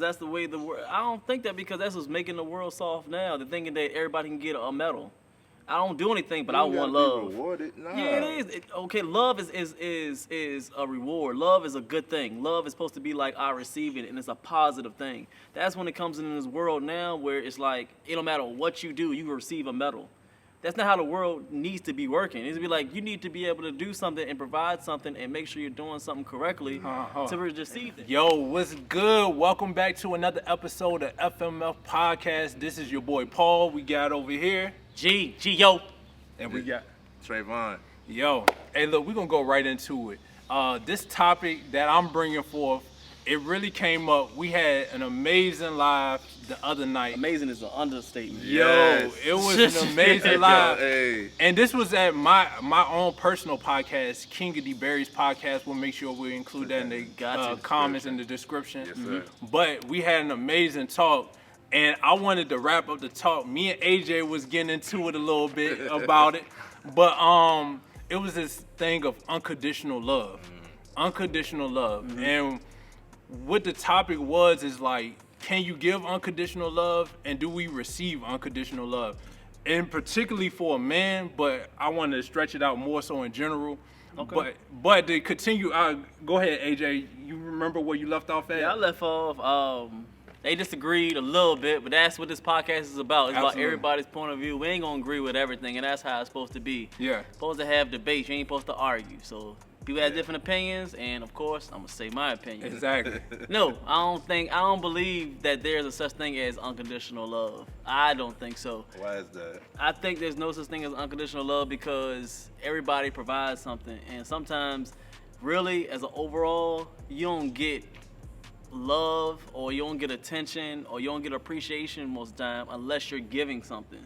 that's the way the world. I don't think that because that's what's making the world soft now. They're thinking that everybody can get a medal. I don't do anything, but I want love. Rewarded. Nah. Yeah, it is. Okay, love is a reward. Love is a good thing. Love is supposed to be like I receive it, and it's a positive thing. That's when it comes in this world now, where it's like it don't matter what you do, you receive a medal. That's not how the world needs to be working. It needs to be like you need to be able to do something and provide something and make sure you're doing something correctly to receive it. Yo, what's good? Welcome back to another episode of FMF Podcast. This is your boy Paul. We got over here. Yo. And we got Trayvon. Yo. Hey, look, we're going to go right into it. This topic that I'm bringing forth, it really came up. We had an amazing live the other night. Amazing is an understatement. Yo, it was an amazing live. Hey. And this was at my own personal podcast, King of D Berry's podcast. We'll make sure we include that in the comments in the description. Yes, sir. But we had an amazing talk. And I wanted to wrap up the talk. Me and AJ was getting into it a little bit about it. But it was this thing of unconditional love. Unconditional love. And what the topic was is like, can you give unconditional love and do we receive unconditional love? And particularly for a man, but I wanted to stretch it out more so in general. Okay. But to continue, go ahead, AJ. You remember where you left off at? Yeah, I left off. They disagreed a little bit, but that's what this podcast is about. It's about everybody's point of view. We ain't gonna agree with everything, and that's how it's supposed to be. Yeah. Supposed to have debates. You ain't supposed to argue. So people have different opinions, and of course, I'm gonna say my opinion. Exactly. No, I don't believe that there's a such thing as unconditional love. I don't think so. Why is that? I think there's no such thing as unconditional love because everybody provides something, and sometimes, really, as an overall, you don't get love or you don't get attention or you don't get appreciation most of the time unless you're giving something.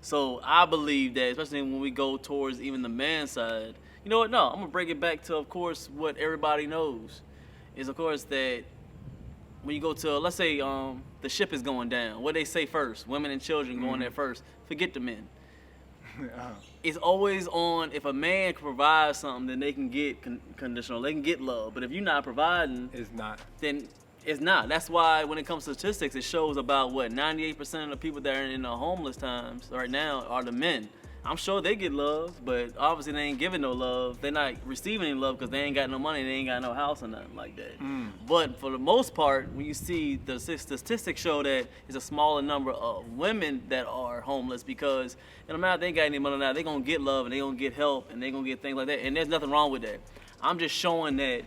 So I believe that, especially when we go towards even the man side, you know what? No, I'm gonna bring it back to, of course, what everybody knows is, of course, that when you go to, let's say, the ship is going down. What they say first? Women and children going there first. Forget the men. It's always on, if a man can provide something, then they can get conditional, they can get love. But if you're not providing, It's not. then it's not. That's why when it comes to statistics, it shows about 98% of the people that are in the homeless times right now are the men. I'm sure they get love, but obviously they ain't giving no love. They're not receiving any love because they ain't got no money, they ain't got no house or nothing like that. But for the most part, when you see the statistics show that it's a smaller number of women that are homeless because it don't matter if they ain't got any money now, they gonna get love and they gonna get help and they gonna get things like that. And there's nothing wrong with that. I'm just showing that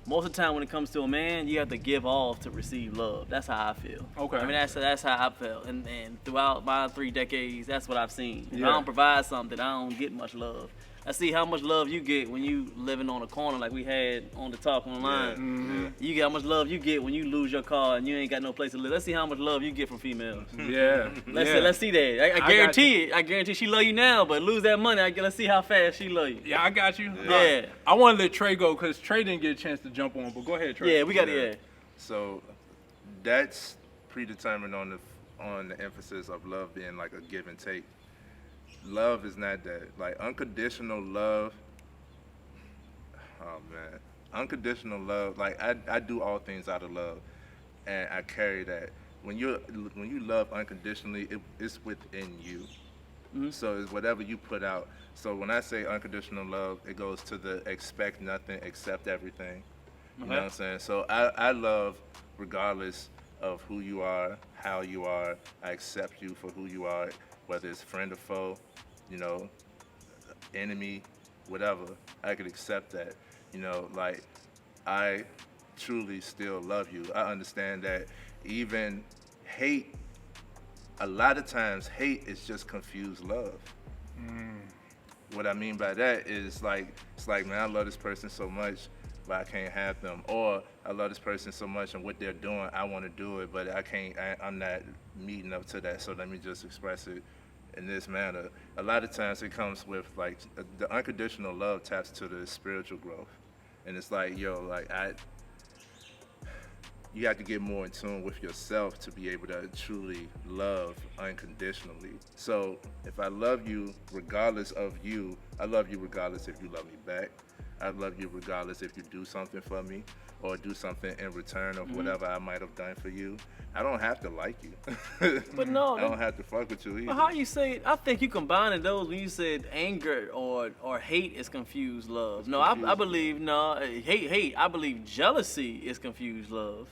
most of the time when it comes to a man, you have to give off to receive love. That's how I feel. Okay. I mean, that's how I felt. And throughout my 3 decades, that's what I've seen. If I Yeah. don't provide something, I don't get much love. I see how much love you get when you living on a corner like we had on the talk online. You get how much love you get when you lose your car and you ain't got no place to live. Let's see how much love you get from females. Yeah. Let's see that. I guarantee it. I guarantee she love you now, but lose that money. Let's see how fast she love you. Yeah, I got you. Yeah. I want to let Trey go because Trey didn't get a chance to jump on, but go ahead, Trey. Yeah, we got it. Yeah. So that's predetermined on the emphasis of love being like a give and take. Love is not that. Like unconditional love. Oh man, unconditional love. Like I do all things out of love, and I carry that. When you love unconditionally, it's within you. So it's whatever you put out. So when I say unconditional love, it goes to the expect nothing, accept everything. You know what I'm saying? So I love regardless of who you are, how you are. I accept you for who you are, whether it's friend or foe, you know, enemy, whatever. I could accept that. You know, like I truly still love you. I understand that even hate, a lot of times hate is just confused love. What I mean by that is like, it's like, man, I love this person so much, but I can't have them. Or I love this person so much and what they're doing, I want to do it, but I can't, I'm not meeting up to that, so let me just express it in this manner. A lot of times it comes with like, the unconditional love taps to the spiritual growth. And it's like, yo, like you have to get more in tune with yourself to be able to truly love unconditionally. So if I love you regardless of you, I love you regardless if you love me back. I love you regardless if you do something for me or do something in return of whatever I might have done for you. I don't have to like you. But no, I don't have to fuck with you either. But how you say? I think you combining those when you said anger or hate is confused love. No, I believe hate. I believe jealousy is confused love.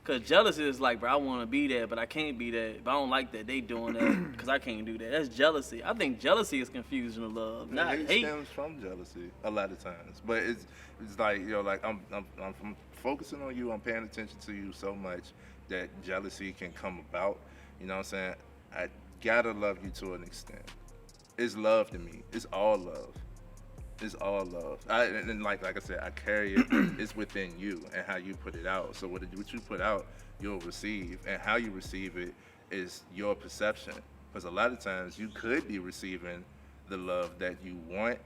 Cause jealousy is like, bro, I want to be that, but I can't be that. But I don't like that they doing that, cause I can't do that. That's jealousy. I think jealousy is confusion of love, not hate. Stems from jealousy a lot of times, but it's like, you know, like I'm focusing on you. I'm paying attention to you so much that jealousy can come about. You know what I'm saying? I gotta love you to an extent. It's love to me. It's all love. It's all love. And like I said, I carry it. It's within you and how you put it out. So what you put out, you'll receive, and how you receive it is your perception. Because a lot of times you could be receiving the love that you want,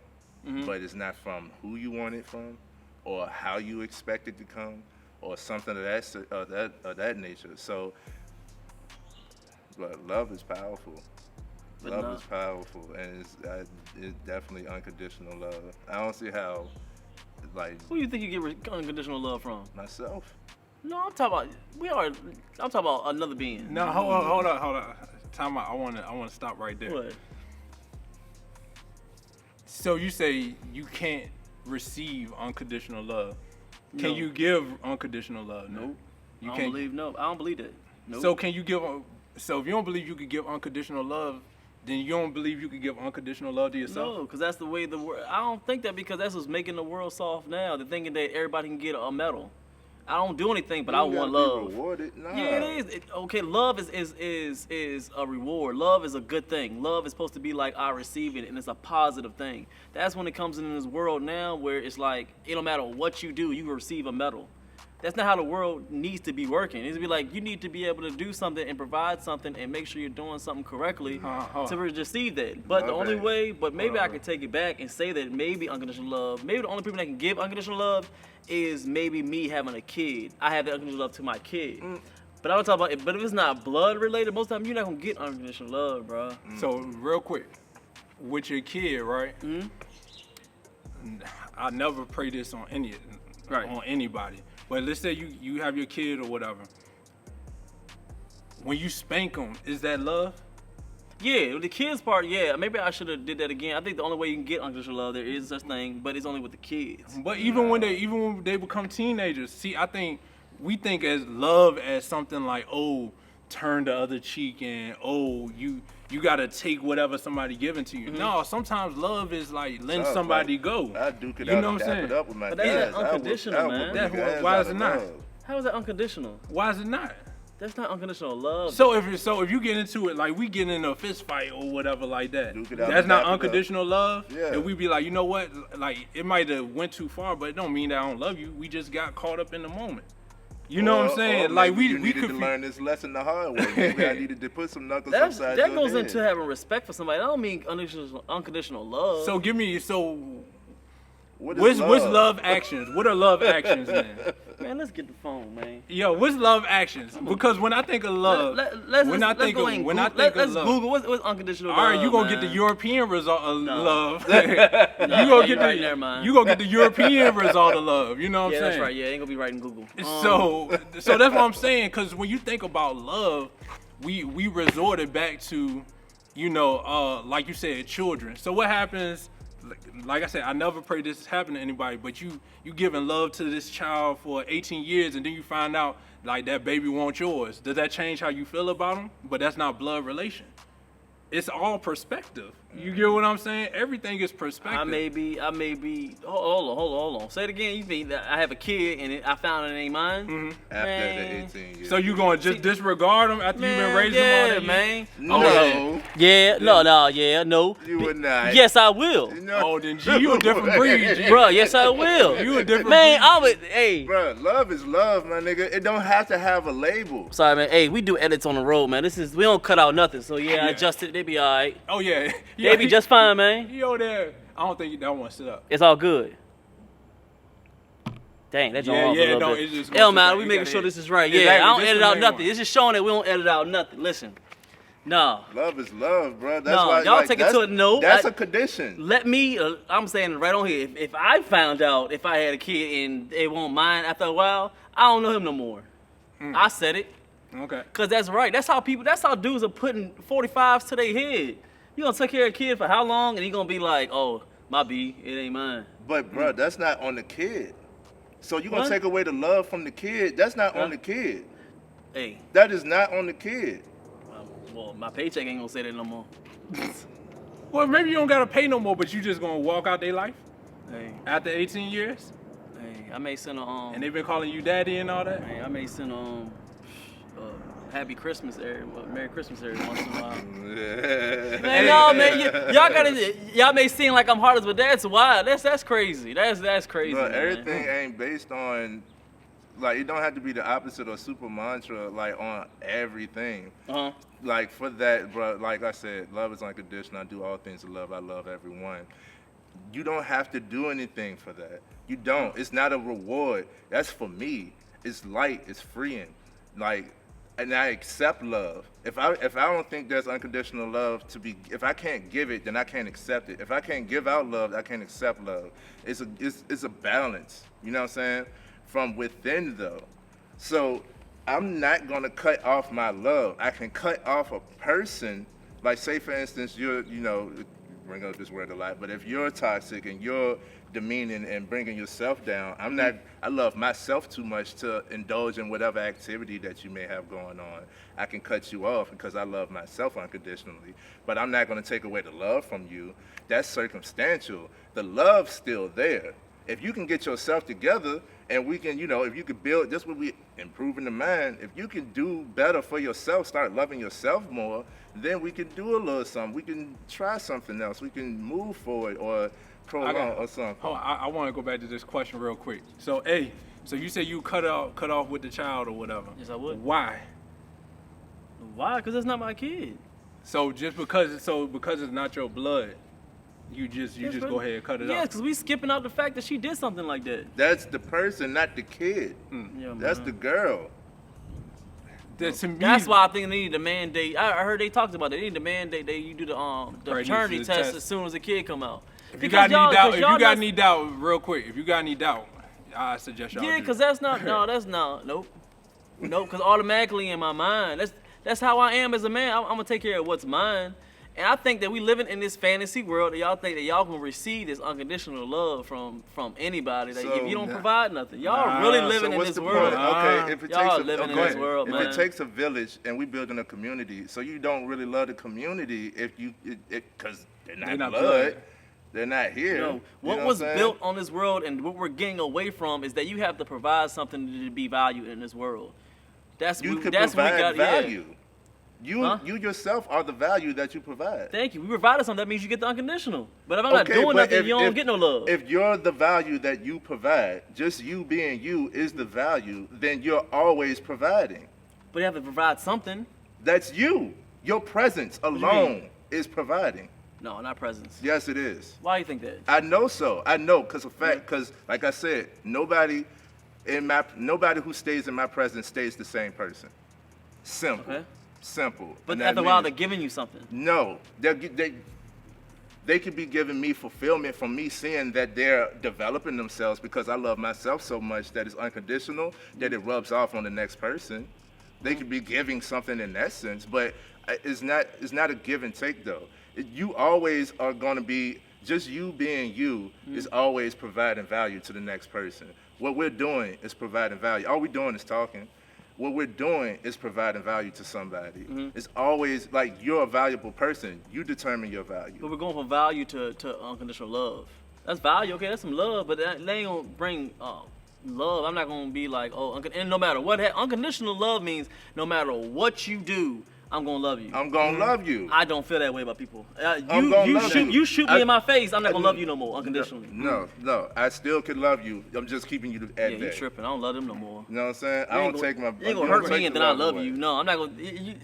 but it's not from who you want it from, or how you expect it to come, or something of that nature. So, but love is powerful. Love is powerful, and it's definitely unconditional love. I don't see how, like. Who do you think you get unconditional love from? Myself. No, I'm talking about another being. No, hold on. Time out. I wanna stop right there. What? So you say you can't receive unconditional love. Can No. you give unconditional love? Nope. You I can't. don't believe that. Nope. So can you give? So if you don't believe you could give unconditional love, then you don't believe you could give unconditional love to yourself? No, because that's the way the world. I don't think that, because that's what's making the world soft now. They're thinking that everybody can get a medal. I don't do anything, but I want love. Rewarded. Nah. Yeah, it is. Okay, love is a reward. Love is a good thing. Love is supposed to be like I receive it, and it's a positive thing. That's when it comes in this world now, where it's like it don't matter what you do, you receive a medal. That's not how the world needs to be working. It needs to be like you need to be able to do something and provide something and make sure you're doing something correctly to receive that. But the only way, but maybe I could take it back and say that maybe unconditional love, maybe the only people that can give unconditional love is maybe me having a kid. I have that unconditional love to my kid. But I'm talking about it. But if it's not blood related, most of the time you're not gonna get unconditional love, bro. So real quick, with your kid, right? I never pray this on anybody. But let's say you have your kid or whatever. When you spank them, is that love? Yeah, with the kids part, yeah. Maybe I should have did that again. I think the only way you can get unconditional love, there is such thing, but it's only with the kids. But even when they become teenagers, see, I think we think as love as something like, oh, turn the other cheek, and oh, you gotta take whatever somebody giving to you. No, sometimes love is like letting somebody go. I duke it You out know and what I'm dap it saying? up with my But that's guys. not unconditional, man. Why is it not? How is that unconditional? Why is it not? That's not unconditional love. So if you get into it, like we get in a fist fight or whatever like that, Duke it out that's and not dap it up. unconditional love. Yeah. And we be like, you know what? Like it might have went too far, but it don't mean that I don't love you. We just got caught up in the moment. You know what I'm saying? Or Like maybe we needed could to learn this lesson the hard way. Maybe I needed to put some knuckles upside that your goes head. into having respect for somebody. That don't mean unconditional love. So What what's is love actions? What are love actions then? man, let's get the phone, man. Yo, what's love actions? Because when I think of love, Let's Google what's unconditional love. all right, you gonna get the man. European result of love. No, you gonna you're get right, never mind. you gonna get the European result of love. You know what Yeah, I'm that's saying? right. Yeah, ain't gonna be right in Google. So that's what I'm saying. Because when you think about love, we resorted back to, like you said, children. So what happens? Like I said, I never pray this happen to anybody, but you giving love to this child for 18 years, and then you find out like that baby wants yours. Does that change how you feel about him? But that's not blood relation. It's all perspective. You get what I'm saying? Everything is perspective. I may be. Hold on. Say it again. You mean that I have a kid and I found it ain't mine? After Man. the 18 years. So you gonna just disregard them after you've been raising them all that year? man. No. Yeah, no. You would not. Yes, I will. No. Oh, then G, you a different breed, G. Bruh, yes, I will. You a different Man, breed. I would. Hey. Bruh, love is love, my nigga. It don't have to have a label. Sorry, man. Hey, we do edits on the road, man. We don't cut out nothing. So yeah, I Yeah. adjusted. They be all right. Oh yeah. They be just fine, man. He over there. I don't think that one sit up. It's all good. Dang, that joint off a little bit. It's just It don't matter. gonna We sit making back. sure You this is right. gotta Yeah, hit- I don't this edit the out main nothing. one. It's just showing that we don't edit out nothing. Listen, No. Love is love, bro. That's No, why, y'all like, take it to a no. That's a condition. Let me, I'm saying it right on here. If I found out if I had a kid and they won't mind after a while, I don't know him no more. I said it. Okay. Cause that's right. That's how dudes are putting 45s to their head. You gonna take care of a kid for how long? And he gonna be like, oh, my B, it ain't mine. But bro, that's not on the kid. So you gonna What? take away the love from the kid? That's not on the kid. Hey, That is not on the kid. well, my paycheck ain't gonna say that no more. Well, maybe you don't gotta pay no more, but you just gonna walk out their life Hey, after 18 years, I may send a and they've been calling you daddy and all that. hey, I may send Happy Christmas Merry Christmas every once in a while. Man, no, man, y'all may seem like I'm heartless, but that's wild. That's crazy. That's crazy. But man. everything ain't based on, like, it don't have to be the opposite or super mantra, like, on everything. Uh-huh. Like, for that, bro, like I said, love is unconditional. I do all things to love. I love everyone. You don't have to do anything for that. You don't. It's not a reward. That's for me. It's light. It's freeing. Like, and I accept love. If I don't think there's unconditional love to be, if I can't give it, then I can't accept it. If I can't give out love, I can't accept love. It's a balance. You know what I'm saying? From within, though. So I'm not gonna cut off my love. I can cut off a person. Like, say for instance, bring up this word a lot, but if you're toxic and you're demeaning and bringing yourself down, I love myself too much to indulge in whatever activity that you may have going on. I can cut you off because I love myself unconditionally, but I'm not going to take away the love from you. That's circumstantial. The love's still there. If you can get yourself together and we can, if you could build, that's what we improving the mind. If you can do better for yourself, start loving yourself more, then we can do a little something. We can try something else. We can move forward or prolong or something. Hold on, I want to go back to this question real quick. So, so you say you cut off with the child or whatever. Yes, I would. Why? Why? Because that's not my kid. So because it's not your blood, you just go ahead and cut it off. Yeah, because we skipping out the fact that she did something like that. That's the person, not the kid. Yeah, That's man. the girl. That's why I think they need to mandate. I heard they talked about it. They need to mandate you do the paternity test as soon as the kid come out. If you got any doubt, real quick, if you got any doubt, I suggest y'all. Yeah, because that's not. Nope. Because automatically in my mind, that's how I am as a man. I'm gonna take care of what's mine. And I think that we living in this fantasy world that y'all think that y'all can receive this unconditional love from anybody. That if you don't provide nothing, y'all really living in this world. Okay, if it y'all takes living in this world, man. If it takes a village and we building a community, so you don't really love the community because they're not blood. They're not here. No, what was built on this world and what we're getting away from is that you have to provide something to be valued in this world. That's you can that's provide what we got, value. Yeah. You yourself are the value that you provide. Thank you. We provided something. That means you get the unconditional. But if I'm not doing nothing, you don't get no love. If you're the value that you provide, just you being you is the value, then you're always providing. But you have to provide something. That's you. Your presence alone is providing. No, not presence. Yes, it is. Why do you think that? I know so. I know because like I said, nobody who stays in my presence stays the same person. Simple. Okay. Simple. But after a while, they're giving you something. No, they could be giving me fulfillment from me seeing that they're developing themselves because I love myself so much that it's unconditional, that it rubs off on the next person. They could be giving something in that sense, but it's not a give and take though. You always are going to be, just you being you is always providing value to the next person. What we're doing is providing value. All we're doing is talking. What we're doing is providing value to somebody. It's always like you're a valuable person. You determine your value. But we're going from value to unconditional love. That's value, okay? That's some love, but they ain't gonna bring love. I'm not gonna be like, and no matter what, unconditional love means no matter what you do, I'm gonna love you. I'm gonna love you. I don't feel that way about people. You shoot me in my face, I'm not gonna love you no more unconditionally. No, I still could love you. I'm just keeping you at you tripping. I don't love them no more. You know what I'm saying? I don't take my. You ain't gonna hurt me and then I love you. No, I'm not gonna.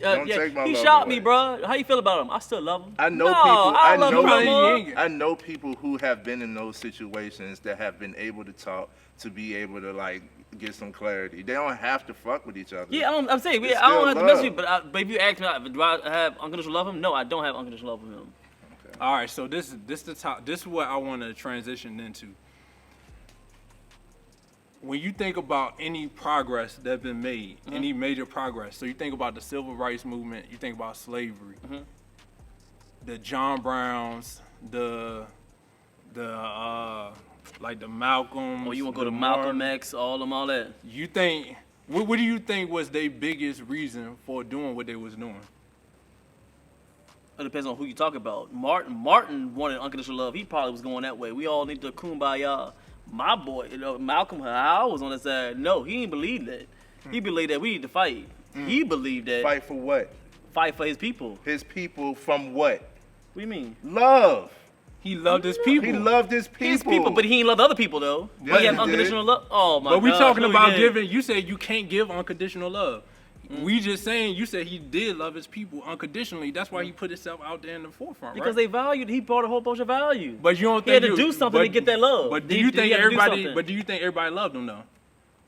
Don't take my he love shot away. me, bro. How you feel about him? I still love him. I know no, people. I love him no more. I know people who have been in those situations that have been able to talk, to be able to like get some clarity. They don't have to fuck with each other. Yeah, I'm saying, It's I don't still have to mess with love. you, but if you ask me, do I have unconditional love for him? No, I don't have unconditional love for him. All right, so this the top. This is what I want to transition into. When you think about any progress that's been made, any major progress, so you think about the civil rights movement, you think about slavery, the John Browns, the like the Malcolm. Or you want to go to Malcolm X, all that? You think what do you think was their biggest reason for doing what they was doing? It depends on who you talk about. Martin wanted unconditional love. He probably was going that way. We all need to kumbaya. My boy, Malcolm, how I was on that side. No, he didn't believe that. He believed that we need to fight. He believed that. Fight for what? Fight for his people. His people from what? What do you mean? Love. He loved his people. He loved his people. His people, but he ain't loved other people though. Yeah, But he had he unconditional did. love. Oh my god. But we talking no, he about didn't. giving. You said you can't give unconditional love. We just saying you said he did love his people unconditionally. That's why he put himself out there in the forefront, Because right? they valued. He brought a whole bunch of value. But you don't He had think to do something to get that love. But do He- you he think had to do everybody? something. But do you think everybody loved him though?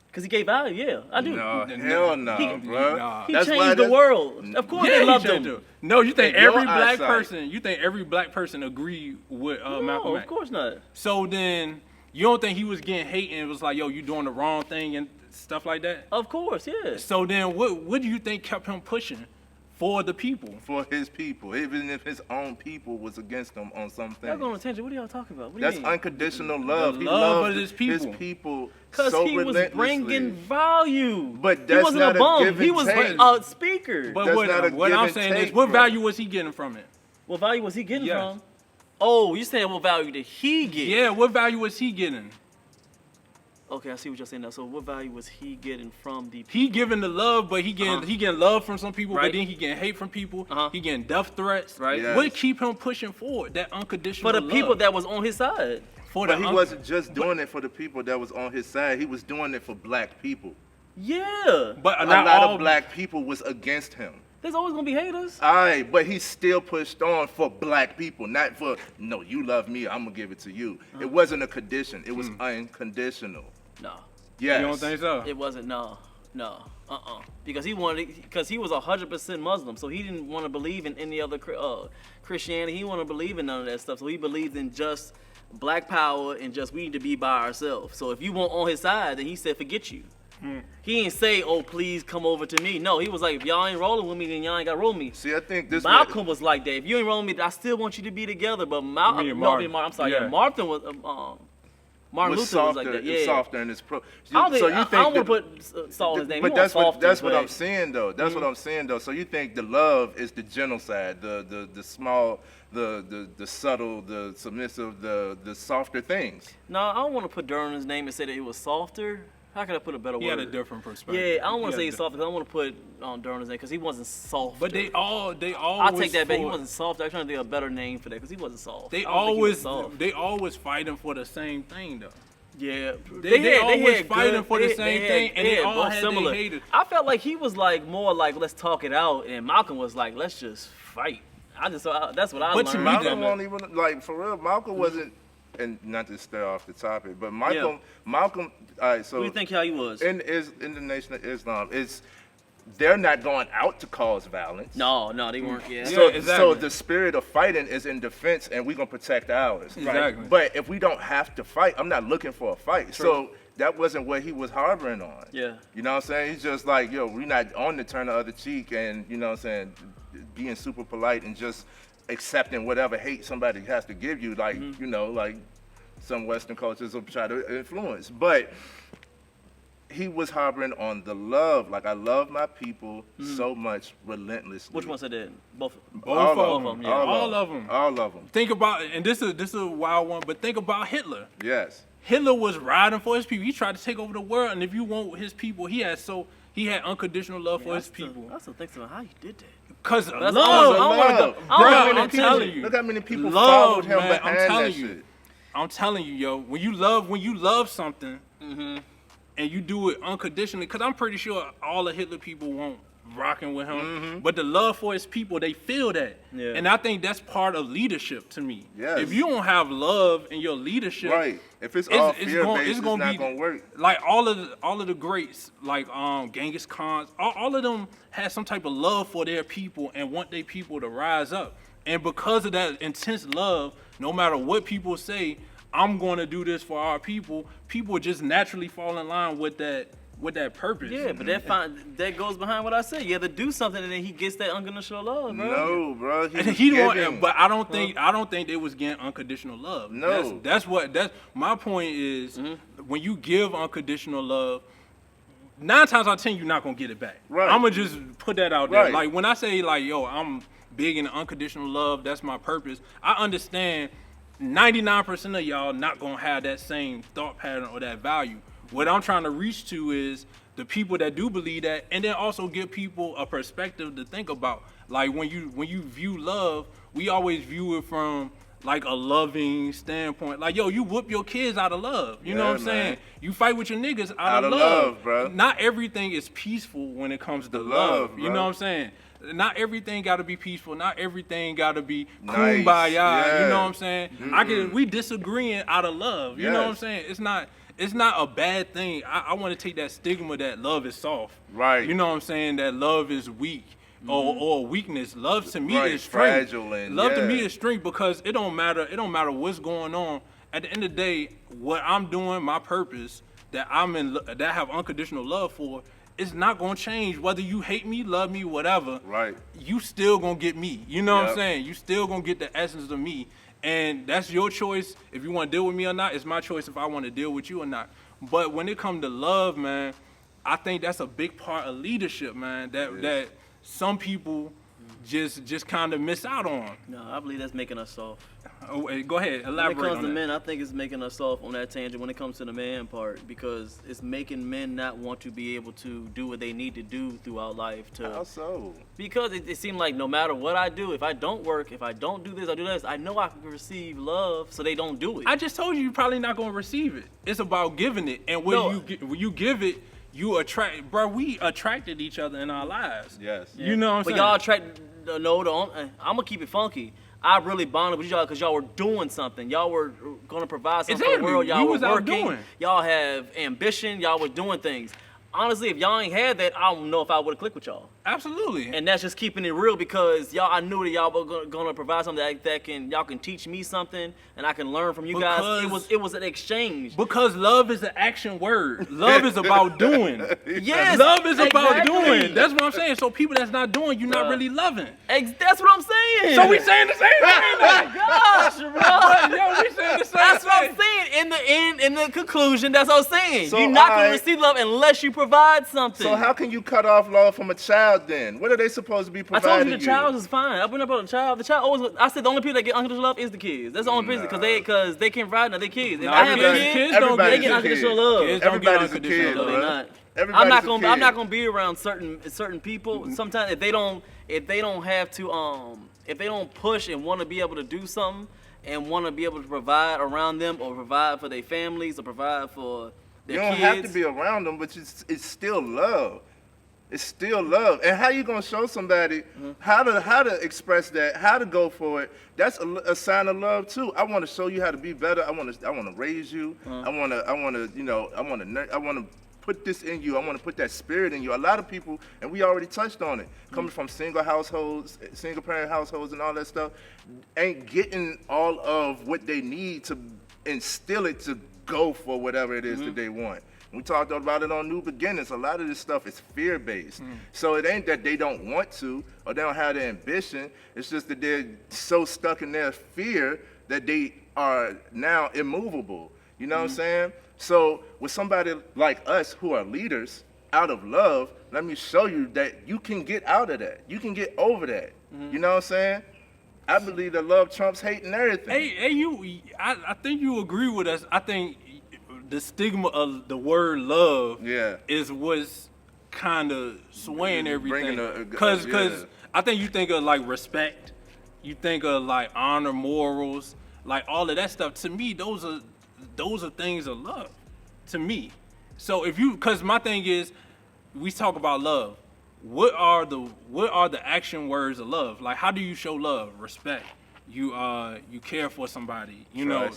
Because he gave value. Yeah, I do. No, He- hell no, he- bro. nah. He That's why changed the that's- world. Of course, they he loved changed him. it. No, you think In your every black eyesight. person? You think every black person agreed with Malcolm No, X? of course not. So then you don't think he was getting hate and it was like, yo, you doing the wrong thing and stuff like that? Of course, yeah. So then what do you think kept him pushing for the people? For his people, even if his own people was against him on some Y'all things. going on attention. What are y'all talking about? What do That's you mean? unconditional love. He love loved of his people. His people Because so he was relentlessly. bringing value. But he that's wasn't not a a bum. give He and was take. a speaker. But That's what not a I'm give and saying is, take, what bro. value was he getting from it? What value was he getting Yes. from? Oh, you saying what value did he get? Yeah, what value was he getting? Okay, I see what you're saying now. So what value was he getting from the He giving the love, but he getting love from some people, Right. but then he getting hate from people. Uh-huh. He getting death threats. Right. Yes. What keep him pushing forward? That unconditional for the love. people that was on his side? For But the he wasn't just doing it for the people that was on his side. He was doing it for black people. Yeah. But A not lot all of black people was against him. There's always gonna be haters. Alright, but he still pushed on for black people, not for, no, you love me, I'm gonna give it to you. It wasn't a condition, it was unconditional. No, Yes. You don't think so? it wasn't. No. Because he was 100% Muslim, so he didn't want to believe in any other Christianity. He didn't want to believe in none of that stuff. So he believed in just black power and just we need to be by ourselves. So if you weren't on his side, then he said, forget you. He didn't say, oh, please come over to me. No, he was like, if y'all ain't rolling with me, then y'all ain't got to roll with me. See, I think this Malcolm was like that. If you ain't rolling with me, I still want you to be together. But Martin, I'm sorry, Yeah. Martin was, Martin was Luther softer, was like that. it was Yeah. softer in his pro. I don't, so you I think don't that- want to put Saul in his name. But He that's want what softer, that's what but- I'm saying though. That's what I'm saying though. So you think the love is the genocide, the small, the subtle, the submissive, the softer things. No, I don't want to put dirt on his name and say that it was softer. How can I put a better He word? had a different perspective. Yeah, I don't want He to say had he's a soft because I don't want to put dirt on his name because he wasn't soft. But they all I'll was take that back. He for- wasn't soft. I'm trying to think of a better name for that because he wasn't soft. They I don't think he was always soft. they always fighting for the same thing though. Yeah, They always had fighting good- for the same thing, and they had all both had their similar. haters. I felt like he was like more like let's talk it out, and Malcolm was like let's just fight. That's what I But to learned. me, Malcolm that- won't even like for real. Malcolm wasn't, and not to stay off the topic, but Malcolm. All right, so Who do you think how he was? in the Nation of Islam, they're not going out to cause violence. No, they weren't. Yeah. So, Yeah, exactly. so the spirit of fighting is in defense, and we're gonna protect ours. Exactly. But if we don't have to fight, I'm not looking for a fight. So that wasn't what he was harboring on. Yeah. You know what I'm saying? He's just like, yo, we're not on to turn the other cheek, and you know what I'm saying, being super polite and just accepting whatever hate somebody has to give you, like you know, like some Western cultures will try to influence. But he was harboring on the love. Like, I love my people so much relentlessly. Which one said that? Both. Both All of them. yeah. All of them. All of them. Think about, and this is a wild one, but think about Hitler. Yes. Hitler was riding for his people. He tried to take over the world, and if you want his people, he had unconditional love for his people. I still think so. How you did that? Cause That's love, I don't wanna go- Love. I don't Bro, wanna go I'm into telling it. you. Look how many people Love, followed him man, I'm behind telling that you. shit. I'm telling you, yo, when you love something, and you do it unconditionally, because I'm pretty sure all the Hitler people won't rocking with him. But the love for his people, they feel that. Yeah. And I think that's part of leadership to me. Yes. If you don't have love in your leadership, Right. If it's all fear-based, it's not be, gonna work. Like all of the greats, like Genghis Khan, all of them had some type of love for their people and want their people to rise up. And because of that intense love, no matter what people say, I'm going to do this for our people. People just naturally fall in line with that purpose. Yeah, but that goes behind what I said. You have to do something, and then he gets that unconditional love, bro. No, bro. But I don't think they was getting unconditional love. No. That's my point is when you give unconditional love, 9 times out of 10 you're not gonna get it back. Right. I'm gonna just put that out there. Right. Like when I say like, yo, I'm big in unconditional love, that's my purpose. I understand 99% of y'all not gonna have that same thought pattern or that value. What I'm trying to reach to is the people that do believe that, and then also give people a perspective to think about. Like when you view love, we always view it from like a loving standpoint. Like, yo, you whoop your kids out of love. You know what I'm saying? Man. You fight with your niggas out of love, bro. Not everything is peaceful when it comes to love. You know what I'm saying? Not everything got to be peaceful. Not everything got to be Nice. kumbaya. Yeah. You know what I'm saying? We disagreeing out of love. You know what I'm saying? It's not a bad thing. I want to take that stigma that love is soft. Right. You know what I'm saying? That love is weak or weakness. Love to me Right, is strength. fragile and- love to me yeah. is strength because it don't matter what's going on. At the end of the day, what I'm doing, my purpose that that I have unconditional love for, it's not gonna change whether you hate me, love me, whatever. Right. You still gonna get me. You know what I'm Yep. saying? You still gonna get the essence of me. And that's your choice if you want to deal with me or not. It's my choice if I want to deal with you or not. But when it comes to love, man, I think that's a big part of leadership, man. That some people just kind of miss out on. No, I believe that's making us soft. Oh, hey, go ahead, When elaborate it comes on to that. men, I think it's making us soft on that tangent when it comes to the man part, because it's making men not want to be able to do what they need to do throughout life. How so? Because it seemed like no matter what I do, if I don't work, if I don't do this, I do this, I know I can receive love, so they don't do it. I just told you you're probably not gonna receive it. It's about giving it, and when you give it, you attract. Bro, we attracted each other in our lives. Yes. You know what I'm But saying? y'all attract, I'm gonna keep it funky. I really bonded with y'all because y'all were doing something. Y'all were gonna provide something for Exactly. the world. Y'all We were was out working. doing. Y'all have ambition. Y'all were doing things. Honestly, if y'all ain't had that, I don't know if I would have clicked with y'all. Absolutely. And that's just keeping it real because I knew that y'all were gonna provide something that y'all can teach me something and I can learn from you guys. It was an exchange. Because love is an action word. Love is about doing. Yes, Love is about exactly. doing. That's what I'm saying. So people that's not doing, you're not really loving. That's what I'm saying. So we saying the same thing then. Gosh, bro. Yo, we saying the same That's what I'm thing. saying. In the conclusion, that's what I'm saying. So You're not gonna I- receive love unless you provide something. So how can you cut off love from a child then? What are they supposed to be I providing told you the child is fine. I went up on the child. The child always. I said the only people that get unconditional love is the kids. That's the only reason because they can't provide. They kids. If Nah, I have a everybody- kid, kids don't they get get a unconditional kid. love. Kids don't get Everybody's a unconditional kid, love. No, they're bro. not. Everybody's a kid. I'm not gonna be around certain people. Sometimes if they don't have to if they don't push and want to be able to do something and want to be able to provide around them or provide for their families or provide for their You don't kids. have to be around them, but it's still love. It's still love. And how you gonna show somebody how to express that, how to go for it? That's a sign of love too. I want to show you how to be better. I want to raise you. I want to put this in you. I want to put that spirit in you. A lot of people, and we already touched on it, coming from single households, single parent households, and all that stuff, ain't getting all of what they need to instill it to go for whatever it is that they want. We talked about it on New Beginnings. A lot of this stuff is fear-based. So it ain't that they don't want to or they don't have the ambition. It's just that they're so stuck in their fear that they are now immovable. You know what I'm saying? So with somebody like us who are leaders out of love, let me show you that you can get out of that. You can get over that. You know what I'm saying? I believe that love trumps hate and everything. Hey, I think you agree with us. I think the stigma of the word love is what's kind of swaying everything. Because I think you think of like respect, you think of like honor, morals, like all of that stuff. To me, those are things of love. To me, so because my thing is, we talk about love. what are the action words of love? Like, how do you show love? Respect. You care for somebody. You know,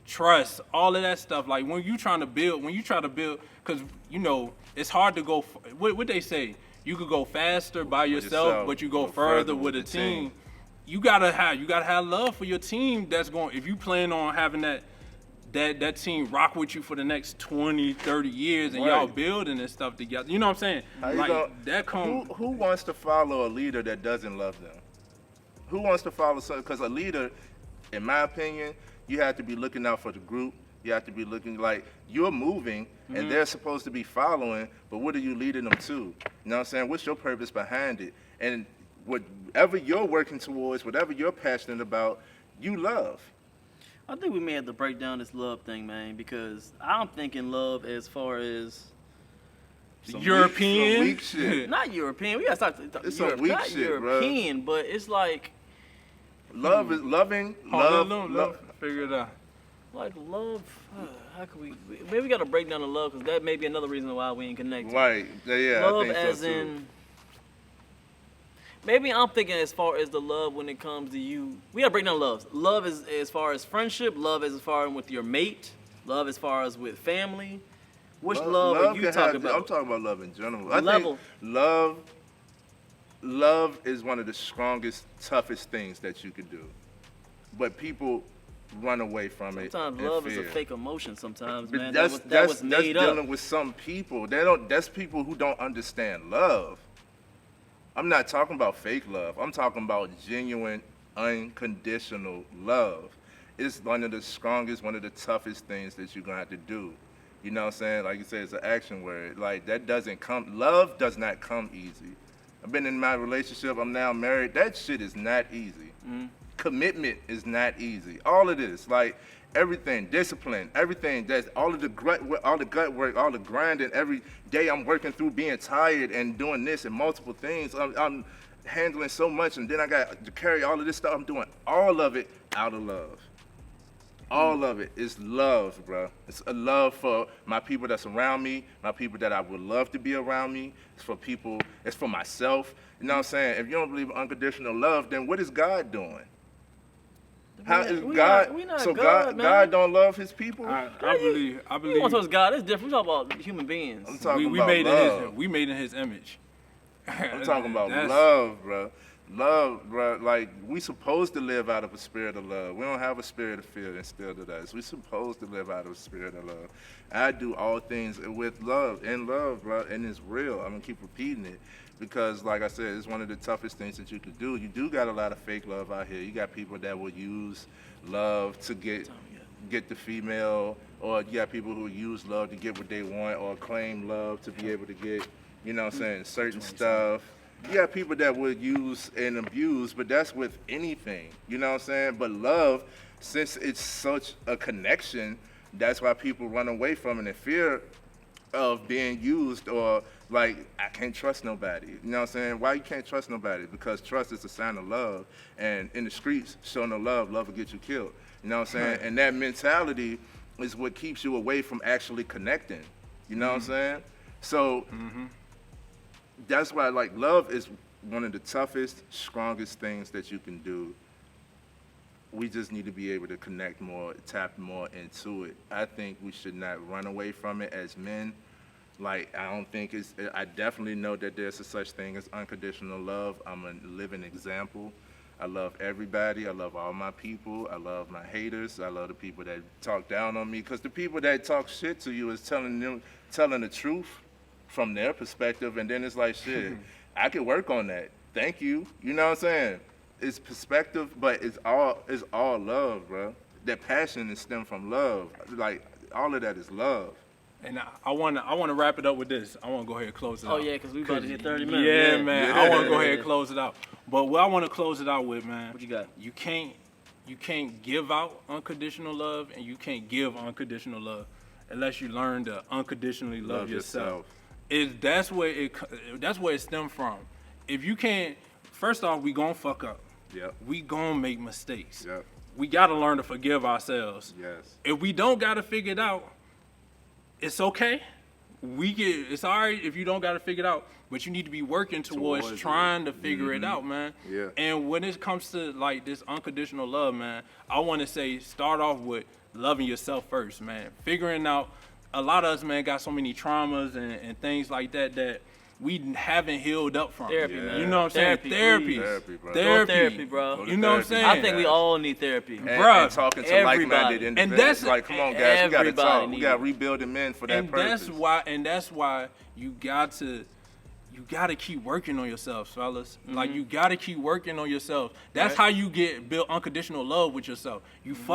trust. All of that stuff. Like when you try to build, because you know it's hard to go. What they say? You could go faster by yourself, but you go further with a team. You gotta have love for your team. That's going. If you plan on having that team rock with you for the next 20, 30 years and y'all building and stuff together. You know what I'm saying? Who wants to follow a leader that doesn't love them? Who wants to follow something? Because a leader, in my opinion, you have to be looking out for the group. You have to be looking like you're moving and they're supposed to be following, but what are you leading them to? You know what I'm saying? What's your purpose behind it? And whatever you're working towards, whatever you're passionate about, you love. I think we may have to break down this love thing, man, because I'm thinking love as far as European. Some weak shit. not European. We gotta start. It's some weak not shit, European, but it's like love is loving. Love. Figure it out. like love. How can we? Maybe we gotta break down the love because that may be another reason why we ain't connected. Right. Yeah. Love I think as so too. in. Maybe I'm thinking as far as the love when it comes to you. We gotta break down love. Love is as far as friendship. Love is as far as with your mate. Love as far as with family. Which love are you talking about? I'm talking about love in general. I think love is one of the strongest, toughest things that you can do. But people run away from it. Sometimes love is a fake emotion. Sometimes, but man. That's that was made up. dealing with some people. That's people who don't understand love. I'm not talking about fake love. I'm talking about genuine, unconditional love. It's one of the strongest, one of the toughest things that you're going to have to do. You know what I'm saying? Like you said, it's an action word. Like, that doesn't come, love does not come easy. I've been in my relationship, I'm now married. That shit is not easy. Commitment is not easy. All of this, like, everything, discipline, everything, that's all the gut work, all the grinding. Every day I'm working through being tired and doing this and multiple things. I'm handling so much, and then I got to carry all of this stuff. I'm doing all of it out of love. All of it is love, bro. It's a love for my people that's around me, my people that I would love to be around me. It's for people, it's for myself. You know what I'm saying? If you don't believe in unconditional love, then what is God doing? How is God? So God don't love his people? I believe. You want to talk God? It's different. We talk about human beings. I'm talking We about made love. we made in His image. I'm talking about love, bro. Love, bro. Like, we supposed to live out of a spirit of love. We don't have a spirit of fear instilled in us. We supposed to live out of a spirit of love. I do all things with love, bro, and it's real. I'm gonna keep repeating it because, like I said, it's one of the toughest things that you could do. You do got a lot of fake love out here. You got people that will use love to get the female, or you got people who use love to get what they want, or claim love to be able to get, you know what I'm saying, certain stuff. You got people that would use and abuse, but that's with anything, you know what I'm saying? But love, since it's such a connection, that's why people run away from it in fear of being used, or like, I can't trust nobody. You know what I'm saying? Why you can't trust nobody? Because trust is a sign of love. And in the streets, show no love, love will get you killed. You know what I'm saying? And that mentality is what keeps you away from actually connecting. You know what I'm saying? So that's why, like, love is one of the toughest, strongest things that you can do. We just need to be able to connect more, tap more into it. I think we should not run away from it as men. Like, I definitely know that there's a such thing as unconditional love. I'm a living example. I love everybody. I love all my people. I love my haters. I love the people that talk down on me. Because the people that talk shit to you is telling the truth from their perspective, and then it's like, shit, I could work on that. Thank you. You know what I'm saying? It's perspective, but it's all love, bro. That passion is stemmed from love. Like, all of that is love. And I want to wrap it up with this. I want to go ahead and close it out. Oh yeah, because we about to hit 30 minutes. Yeah, man. I want to go ahead and close it out. But what I want to close it out with, man. What you got? You can't give out unconditional love, and you can't give unconditional love unless you learn to unconditionally love yourself. That's where it stems from. If you can't, first off, we gonna fuck up. Yep. We gonna make mistakes. Yep. We gotta learn to forgive ourselves. Yes. If we don't gotta figure it out, it's okay. it's all right if you don't got to figure it out, but you need to be working towards trying to figure it out, man. Yeah. And when it comes to like this unconditional love, man, I want to say start off with loving yourself first, man. Figuring out, a lot of us, man, got so many traumas and things like that we haven't healed up from. Therapy, man. You know what I'm saying? Therapy, Therapy, bro. Go therapy, bro. You know what I'm saying? I think we all need therapy. And talking to everybody. like-minded And individuals. that's- Like, come on, guys, we gotta everybody talk. We needs got it. rebuilding men for that And purpose. that's why you gotta keep working on yourself, fellas. Like you gotta keep working on yourself. That's how you build unconditional love with yourself. You fuck